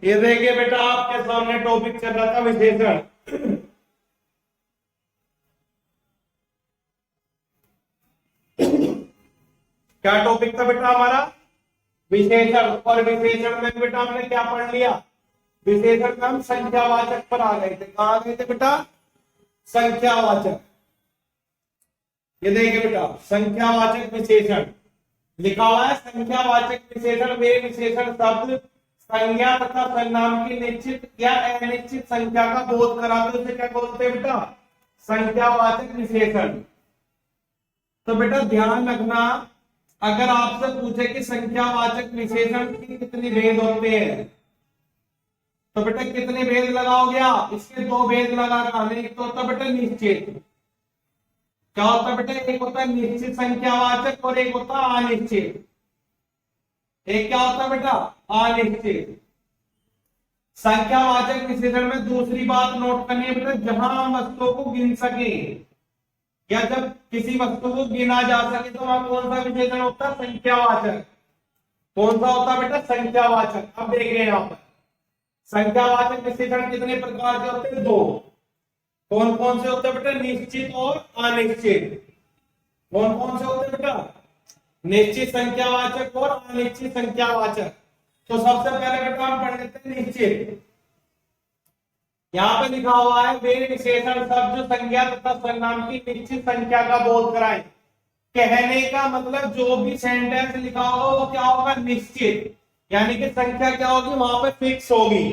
ये देखिए बेटा आपके सामने टॉपिक चल रहा था विशेषण। क्या टॉपिक था बेटा हमारा? विशेषण। और विशेषण में बेटा हमने क्या पढ़ लिया? विशेषण में हम संख्यावाचक पर आ गए थे। कहां आ गए थे बेटा? संख्यावाचक। ये देखिए बेटा संख्यावाचक विशेषण लिखा हुआ है। संख्यावाचक विशेषण वे विशेषण शब्द संज्ञा तथा सर्वनाम की निश्चित या अनिश्चित संख्या का बोध कराते, उसे क्या बोलते हैं बेटा? संख्यावाचक विशेषण। तो बेटा ध्यान रखना, अगर आपसे पूछे कि संख्यावाचक विशेषण की कितनी भेद होते हैं, तो बेटा कितने भेद लगाओगे आप? इसके दो भेद लगा। एक तो होता है बेटा निश्चित। क्या होता है बेटा? एक होता है निश्चित संख्यावाचक और एक होता है अनिश्चित। एक क्या होता है बेटा? अनिश्चित। संख्यावाचक विशेषण में दूसरी बात नोट करनी है बेटा, जहां हम वस्तुओं को गिन सके या जब किसी वस्तु को गिना जा सके तो वहां कौन सा विशेषण होता है? संख्यावाचक। कौन सा होता है बेटा? संख्यावाचक। अब देखिए यहां पर संख्यावाचक विशेषण कितने प्रकार के होते हैं? दो। कौन कौन से होते हैं बेटा? निश्चित और अनिश्चित। कौन कौन से होते हैं बेटा? निश्चित संख्यावाचक और अनिश्चित संख्यावाचक। तो सबसे पहले बेटा हम पढ़ लेते हैं निश्चित। यहां पे लिखा हुआ है वे विशेषण शब्द जो संज्ञा तथा सर्वनाम की निश्चित संख्या का बोध कराएं। कहने का मतलब जो भी सेंटेंस लिखा होगा वो क्या होगा? निश्चित। यानी कि संख्या क्या होगी? वहां पे फिक्स होगी।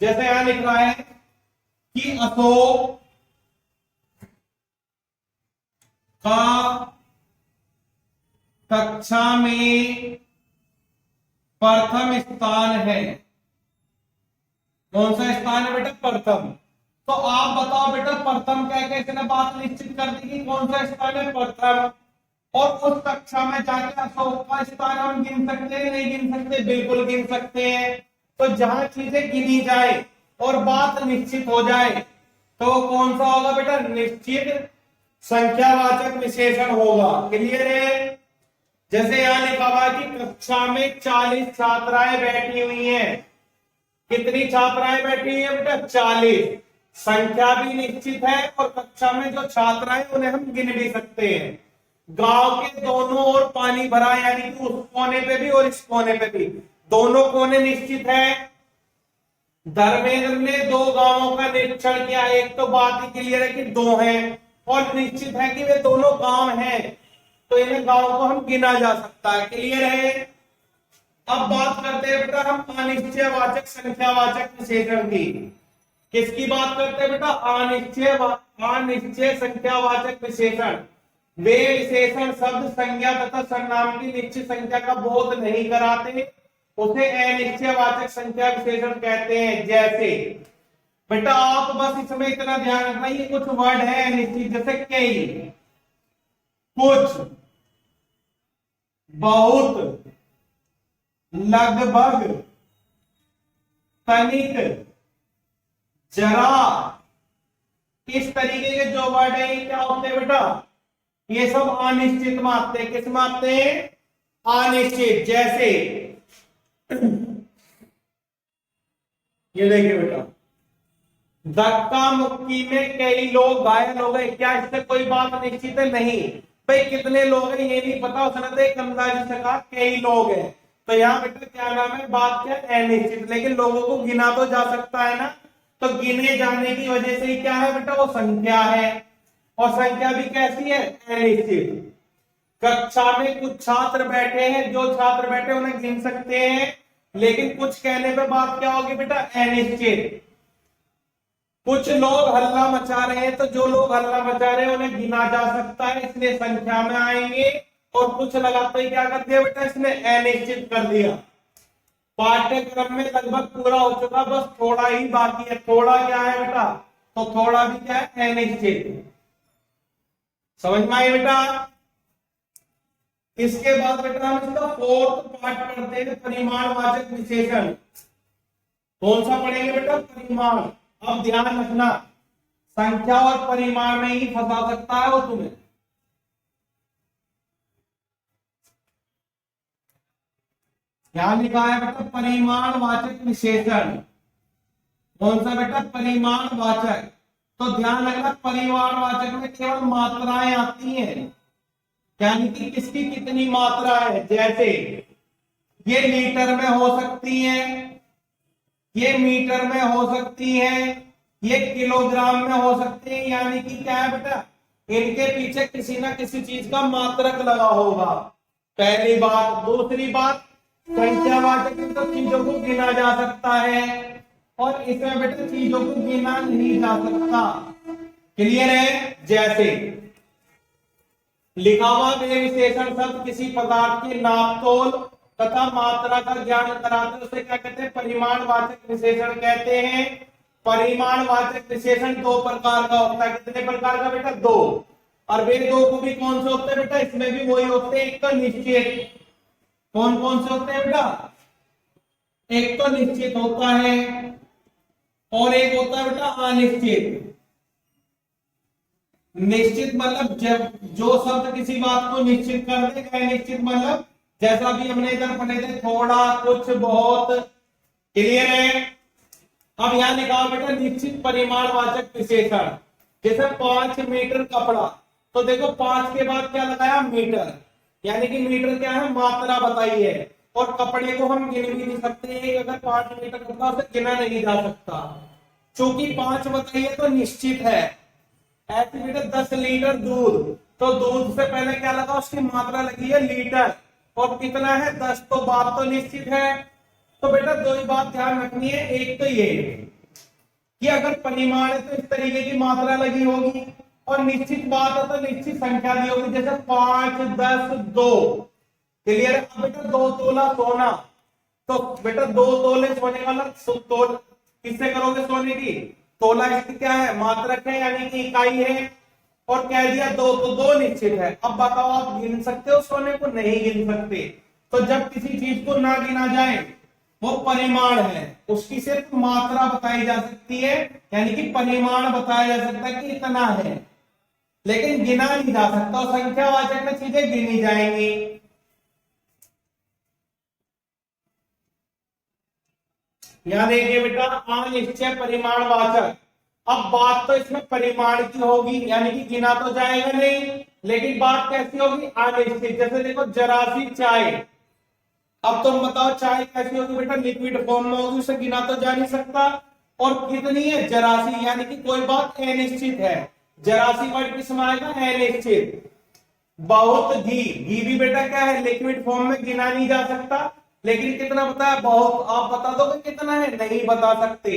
जैसे यहां लिख रहा है कि अशोक का कक्षा में प्रथम स्थान है। कौन सा स्थान है बेटा? प्रथम। तो आप बताओ बेटा प्रथम क्या है? इसने बात निश्चित कर दी कि कौन सा स्थान है? प्रथम। और उस कक्षा में जाकर अशोक का स्थान हम गिन सकते हैं? नहीं गिन सकते? बिल्कुल गिन सकते हैं। तो जहां चीजें गिनी जाए और बात निश्चित हो जाए तो कौन सा होगा बेटा? निश्चित संख्यावाचक विशेषण होगा। क्लियर है? जैसे यहां लिखा हुआ है कि कक्षा में 40 छात्राएं बैठी हुई हैं। कितनी छात्राएं बैठी हुई है बेटा? 40। संख्या भी निश्चित है और कक्षा में जो छात्राएं उन्हें हम गिन भी सकते हैं। गांव के दोनों ओर पानी भरा, यानी कि उस कोने पे भी और इस कोने पे भी, दोनों कोने निश्चित है। धर्मेंद्र ने दो गांवों का निरीक्षण किया। एक तो बात ही क्लियर है कि दो हैं और निश्चित है कि वे दोनों गांव हैं, तो इन गांवों को हम गिना जा सकता है। क्लियर है? अब बात करते हैं बेटा हम अनिश्चयवाचक संख्यावाचक विशेषण की। किसकी बात करते हैं बेटा? अनिश्चय संख्यावाचक विशेषण वे विशेषण शब्द संज्ञा तथा सर्वनाम की निश्चित संख्या का बोध नहीं कराते, उसे अनिश्चयवाचक संख्या विशेषण कहते हैं। जैसे बेटा आप बस इसमें इतना ध्यान रखना, ये कुछ वर्ड है अनिश्चित, जैसे कई, कुछ, बहुत, लगभग, तनिक, जरा, इस तरीके के जो वर्ड है ये क्या होते हैं बेटा? ये सब अनिश्चित में आते हैं। किस में आते हैं? अनिश्चित। जैसे ये देखिए बेटा, धक्का मुक्की में कई लोग घायल हो गए। क्या इससे कोई बात निश्चित है? नहीं। भाई कितने लोग हैं ये नहीं पता, उसने तो एक अंदाजे से कहा कई लोग हैं। तो यहाँ बेटा क्या नाम है? बात क्या है? अनिश्चित। लेकिन लोगों को गिना तो जा सकता है ना, तो गिने जाने की वजह से ही क्या है बेटा? वो संख्या है। और संख्या भी कैसी है? अनिश्चित। कक्षा में कुछ छात्र बैठे हैं, जो छात्र बैठे उन्हें गिन सकते हैं, लेकिन कुछ कहने पे बात क्या होगी बेटा? अनिश्चित। कुछ लोग हल्ला मचा रहे हैं, तो जो लोग हल्ला मचा रहे हैं उन्हें गिना जा सकता है, इसलिए संख्या में आएंगे। और कुछ लगाते ही क्या कर दिया बेटा? इसने अनिश्चित कर दिया। पाठ्यक्रम में लगभग पूरा हो चुका, बस थोड़ा ही बाकी है। थोड़ा क्या है बेटा? तो थोड़ा भी क्या है? अनिश्चित। समझ में आई बेटा? इसके बाद बेटा हम इसका फोर्थ पार्ट पढ़ते हैं, परिमाणवाचक विशेषण। कौन सा पढ़ेंगे बेटा? परिमाण। अब ध्यान रखना, संख्या और परिमाण में ही फंसा सकता है वो तुम्हें। क्या लिखा है बेटा? परिमाणवाचक विशेषण। कौन सा बेटा? परिमाणवाचक। तो ध्यान रखना, परिमाणवाचक में केवल मात्राएं आती हैं, यानी कि किसकी कितनी मात्रा है। जैसे ये लीटर में हो सकती है, ये मीटर में हो सकती है, ये किलोग्राम में हो सकती है, यानी कि क्या है बेटा? इनके पीछे किसी ना किसी चीज का मात्रक लगा होगा, पहली बात। दूसरी बात, संख्यावाचक में तो चीजों को गिना जा सकता है, और इसमें बेटा चीजों को गिना नहीं जा सकता। क्लियर है? जैसे लिखा हुआ वे विशेषण शब्द किसी पदार्थ के नापतोल तथा मात्रा का ज्ञान कराते हैं, उसे क्या कहते हैं? परिमाणवाचक विशेषण कहते हैं। परिमाणवाचक विशेषण दो प्रकार का होता है। कितने प्रकार का बेटा? दो। और वे दो को भी कौन से होते हैं बेटा? इसमें भी वही होते हैं। एक तो निश्चित। कौन कौन से होते हैं बेटा? एक तो निश्चित होता है, और एक होता है बेटा अनिश्चित। निश्चित मतलब जब जो शब्द किसी बात को निश्चित कर देगा। निश्चित मतलब जैसा भी हमने इधर पढ़े थे, थोड़ा, कुछ, बहुत। क्लियर है? अब यहां लिखा हुआ बेटा निश्चित परिमाणवाचक विशेषण। जैसे 5 मीटर कपड़ा, तो देखो 5 के बाद क्या लगाया? मीटर, यानी कि मीटर क्या है? मात्रा बताई है। और कपड़े को हम गिन भी नहीं सकते, अगर 5 मीटर कपड़ा उसे गिना नहीं जा सकता, क्योंकि 5 बताई है तो निश्चित है। ऐसे बेटा 10 लीटर दूध, तो दूध से पहले क्या लगा? उसकी मात्रा लगी है लीटर, और कितना है? 10। तो बात तो निश्चित है। तो बेटा दो ही बात ध्यान रखनी है। एक तो ये कि अगर परिमाण है तो इस तरीके की मात्रा लगी होगी, और निश्चित बात है तो निश्चित संख्या दी होगी, जैसे 5, 10, 2। क्लियर है? अब बेटा 2 तोला सोना, तो बेटा 2 तोले सोने वाला तोल किससे करोगे? सोने की। तोला इसकी क्या है? मात्रक है, यानी कि इकाई है। और कह दिया 2, तो 2 निश्चित है। अब बताओ, आप गिन सकते हो सोने को? नहीं गिन सकते। तो जब किसी चीज को ना गिना जाए, वो परिमाण है, उसकी सिर्फ मात्रा बताई जा सकती है, यानी कि परिमाण बताया जा सकता है कि इतना है, लेकिन गिना नहीं जा सकता। और संख्यावाचक में चीजें गिनी जाएंगी। यहां देखिए बेटा, अनिश्चय परिमाणवाचक। अब बात तो इसमें परिमाण की होगी, यानी कि गिना तो जाएगा नहीं, लेकिन बात कैसी होगी? अनिश्चित। जैसे देखो जरा सी चाय, अब तुम बताओ चाय कैसी होगी बेटा? लिक्विड फॉर्म में होगी, उसे गिना तो जा नहीं सकता। और कितनी है? जरा सी, यानी कि कोई बात अनिश्चित है। जरा सी वर्ड किसमें आएगा? अनिश्चित। बहुत घी, घी भी बेटा क्या है? लिक्विड फॉर्म में गिना नहीं जा सकता, लेकिन कितना बताया? बहुत। आप बता दो कि कितना है? नहीं बता सकते,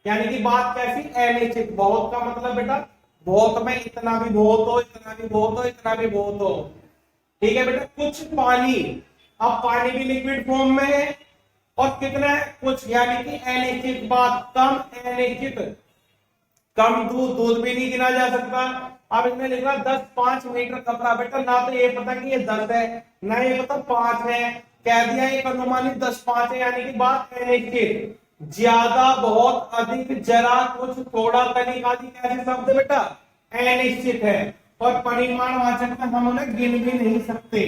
यानी कि बात कैसी? अनिश्चित। बहुत का मतलब बेटा बहुत में इतना भी बहुत हो, इतना भी बहुत हो, इतना भी बहुत हो। ठीक है बेटा? कुछ पानी, अब पानी भी लिक्विड फॉर्म में है, और कितना है? कुछ, यानी कि अनिश्चित बात। कम, अनिश्चित। कम दूध, दूध भी नहीं गिना जा सकता। अब इसने लिखा 10 5 मीटर कपड़ा, बेटा ना तो ये पता कि ये 10 है, ना ये पता 5 है, कह दिया एक अनुमानित 10 5 है, यानी कि बात अनिश्चित। ज्यादा, बहुत, अधिक, जरा, कुछ, थोड़ा, तनिक आदि कैसे शब्द बेटा? अनिश्चित है। और परिमाणवाचक में हम उन्हें गिन भी नहीं सकते।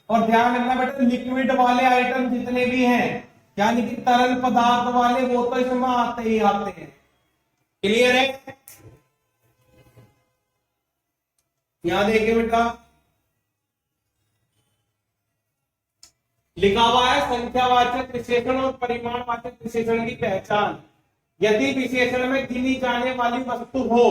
और ध्यान रखना बेटा, लिक्विड वाले आइटम जितने भी हैं, यानी कि तरल पदार्थ वाले, वो तो इसमें आते ही आते हैं। क्लियर है? यहां देखिए बेटा, लिखा हुआ है संख्यावाचक विशेषण और परिमाणवाचक विशेषण की पहचान। यदि विशेषण में गिनी जाने वाली वस्तु हो,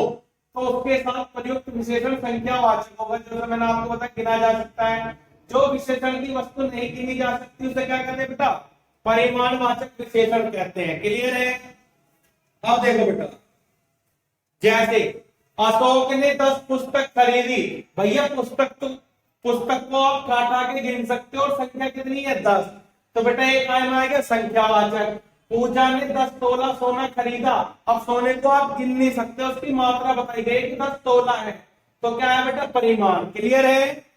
तो उसके साथ प्रयुक्त विशेषण संख्यावाचक होगा। जैसे मैंने आपको बताया गिना जा सकता है। जो विशेषण की वस्तु नहीं गिनी जा सकती, उसे क्या कहते हैं बेटा? परिमाणवाचक विशेषण कहते हैं। क्लियर है? अब देखो बेटा, जैसे अशोक ने 10 पुस्तक खरीदी। भैया पुस्तक तो, पुस्तक को आप काटा के गिन सकते हो, और संख्या कितनी है? 10। तो बेटा एक काय में आएगा? संख्यावाचक। पूजा ने 10 तोला सोना खरीदा। अब सोने को आप गिन नहीं सकते, उसकी मात्रा बताई गई कि 10 तोला है, तो क्या है बेटा? परिमाण। क्लियर है?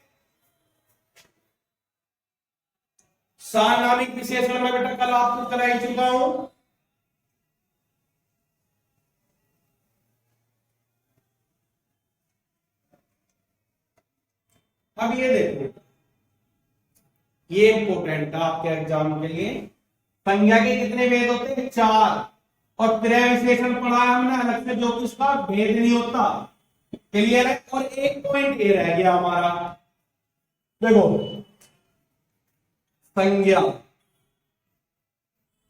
सारनामिक विशेषण में बेटा कल आपको कराई चुका हूं। अब ये देखो, ये इंपोर्टेंट है आपके एग्जाम के लिए। संज्ञा के कितने भेद होते हैं? 4। और क्रिया विशेषण पढ़ा है हमने अलग से, जो कि उसका भेद नहीं होता। क्लियर है? और एक पॉइंट ये रह गया हमारा, देखो संज्ञा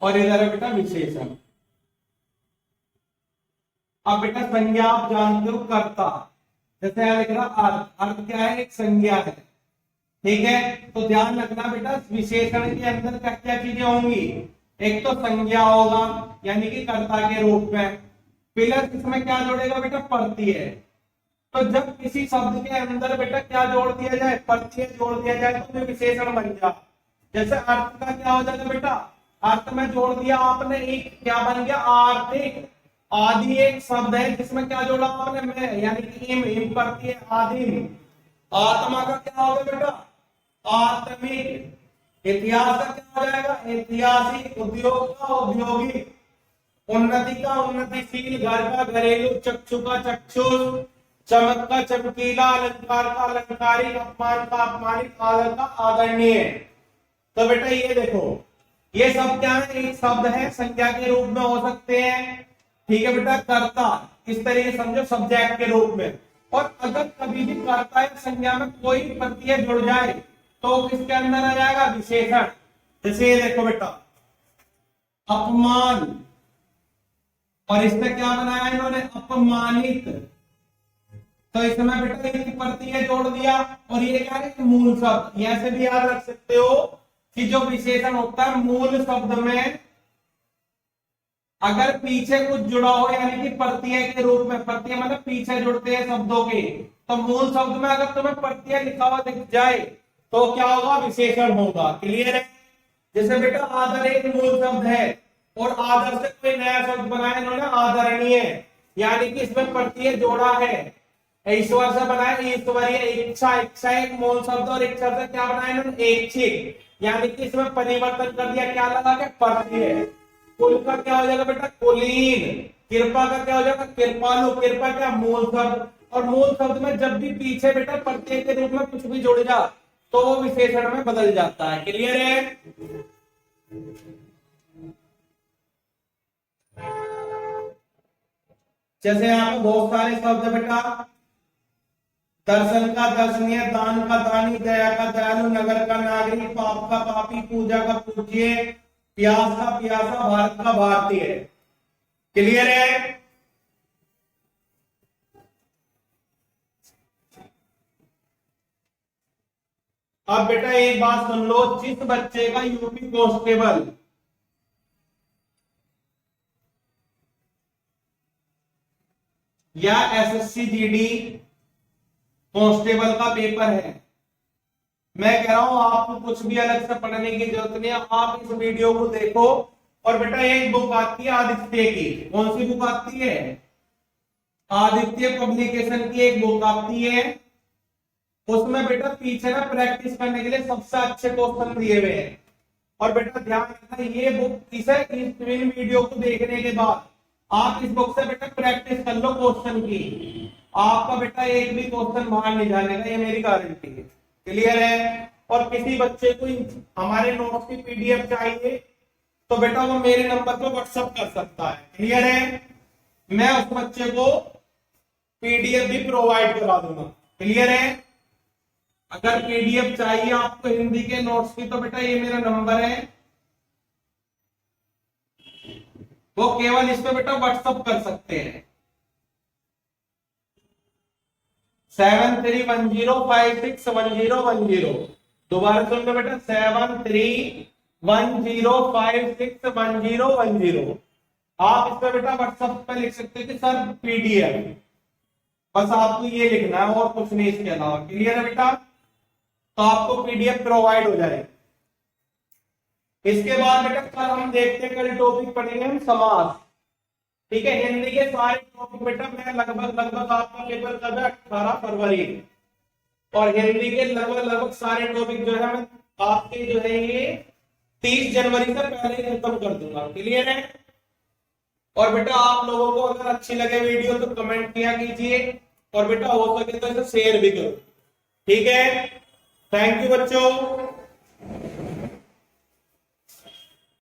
और इधर है बेटा विशेषण। अब बेटा संज्ञा आप जानते हो कर्ता, जैसे यहां लिख रहा अर्थ, अर्थ क्या है? एक संज्ञा है। ठीक है, तो ध्यान रखना बेटा विशेषण के अंदर क्या क्या चीजें होंगी। एक तो संज्ञा होगा यानी कि कर्ता के रूप में, प्लस इसमें क्या जोड़ेगा बेटा? प्रत्यय। तो जब किसी शब्द के अंदर बेटा क्या जोड़ दिया जाए? प्रत्यय जोड़ दिया जाए तो वो विशेषण बन जाए। जैसे अर्थ का क्या हो जाएगा बेटा? अर्थ में जोड़ दिया आपने एक, क्या बन गया? आर्थिक। आदि एक शब्द है जिसमें क्या जोड़ा आपने? में, यानी कि इम प्रत्यय आदि। आत्मा का क्या होगा बेटा? आत्मिक। इतिहास का क्या हो जाएगा? ऐतिहासिक। उद्योग का औद्योगिक। उन्नति का उन्नतिशील। घर का घरेलू। चक्षु का चक्षुष। चमक का चमकीला। अलंकार का अलंकारिक। अपमान का अपमानित। आदर का आदरणीय। तो बेटा ये देखो, ये सब क्या है? एक शब्द है, संज्ञा के रूप में हो सकते हैं। ठीक है बेटा, कर्ता इस तरीके समझो सब्जेक्ट के रूप में। और अगर कभी भी कर्ता या संज्ञा में कोई प्रत्यय जुड़ जाए तो किसके अंदर आ जाएगा? विशेषण। जैसे ये देखो बेटा, अपमान, और इसमें क्या बनाया इन्होंने? अपमानित। तो इसमें बेटा एक प्रत्यय जोड़ दिया, और ये क्या है? मूल शब्द। ऐसे भी याद रख सकते हो कि जो विशेषण होता है मूल शब्द में अगर पीछे कुछ जुड़ा हो, यानी कि प्रत्यय के रूप में, प्रत्यय मतलब पीछे जुड़ते हैं शब्दों के, तो मूल शब्द में अगर तुम्हें प्रत्यय लिखा हुआ दिख जाए तो क्या होगा? विशेषण होगा। क्लियर है? जैसे बेटा आदर एक मूल शब्द है, और आदर से कोई नया शब्द बनाया इन्होंने आदरणीय, यानी कि इसमें प्रत्यय जोड़ा है। ईश्वर से बनाया ईश्वरीय। इच्छा, इच्छा एक मूल शब्द, और इच्छा से क्या बनाया इन्होंने? ऐच्छिक, यानी कि इसमें परिवर्तन कर दिया, क्या लगा के? प्रत्यय। कुल का क्या हो जाएगा बेटा? कुलीन। कृपा का क्या हो जाएगा? कृपालु। कृपा क्या? मूल शब्द। और मूल शब्द में जब भी पीछे बेटा प्रत्यय के रूप में कुछ भी जुड़ जा तो वो विशेषण में बदल जाता है। क्लियर है? जैसे यहाँ पे बहुत सारे शब्द है बेटा, दर्शन का दर्शनीय, दान का दानी, दया का दयालु, नगर का नागरिक, पाप का पापी, पूजा का पूज्य, प्यास का प्यासा, भारत का भारतीय। क्लियर है? अब बेटा एक बात सुन लो, जिस बच्चे का यूपी कांस्टेबल या एसएससी जीडी कांस्टेबल का पेपर है, मैं कह रहा हूं आपको कुछ भी अलग से पढ़ने की जरूरत नहीं है। आप इस वीडियो को देखो, और बेटा एक बुक आती है आदित्य की। कौन सी बुक आती है? आदित्य पब्लिकेशन की एक बुक आती है। उसमें बेटा पीछे ना प्रैक्टिस करने के लिए सबसे अच्छे क्वेश्चन दिए हुए हैं। और बेटा ध्यान रखना, ये बुक इस वीडियो को देखने के बाद आप इस बुक से बेटा प्रैक्टिस कर लो क्वेश्चन की। आपका बेटा एक भी क्वेश्चन बाहर नहीं जानेगा, ये मेरी गारंटी है। क्लियर है? और किसी बच्चे को हमारे नोट्स की पीडीएफ चाहिए तो बेटा वो मेरे नंबर पर व्हाट्सएप कर सकता है। क्लियर है? मैं उस बच्चे को पीडीएफ भी प्रोवाइड करा दूंगा। क्लियर है? अगर पीडीएफ चाहिए आपको हिंदी के नोट्स की तो बेटा ये मेरा नंबर है, वो केवल इस पे बेटा व्हाट्सएप कर सकते हैं। 7310561010। दोबारा सुन लो बेटा, 7310561010। आप इस पे बेटा व्हाट्सएप पे लिख सकते हैं कि सर पीडीएफ, बस आपको ये लिखना है और कुछ नहीं इसके अलावा। क्लियर है बेटा? तो आपको पीडीएफ प्रोवाइड हो जाएगा। इसके बाद बेटा कल हम देखते हैं, कल टॉपिक पढ़ेंगे हम समास। ठीक है, हिंदी के सारे टॉपिक बेटा मैं लगभग आपका पेपर कब है? 18 फरवरी। और हिंदी के लगभग सारे टॉपिक जो है मैं आपके जो है ये 30 जनवरी से पहले ही खत्म कर दूंगा। क्लियर है? और बेटा आप लोगों को अगर अच्छी लगे वीडियो तो कमेंट किया कीजिए, और बेटा हो सके तो इसे शेयर भी करो। ठीक है? थैंक यू बच्चों।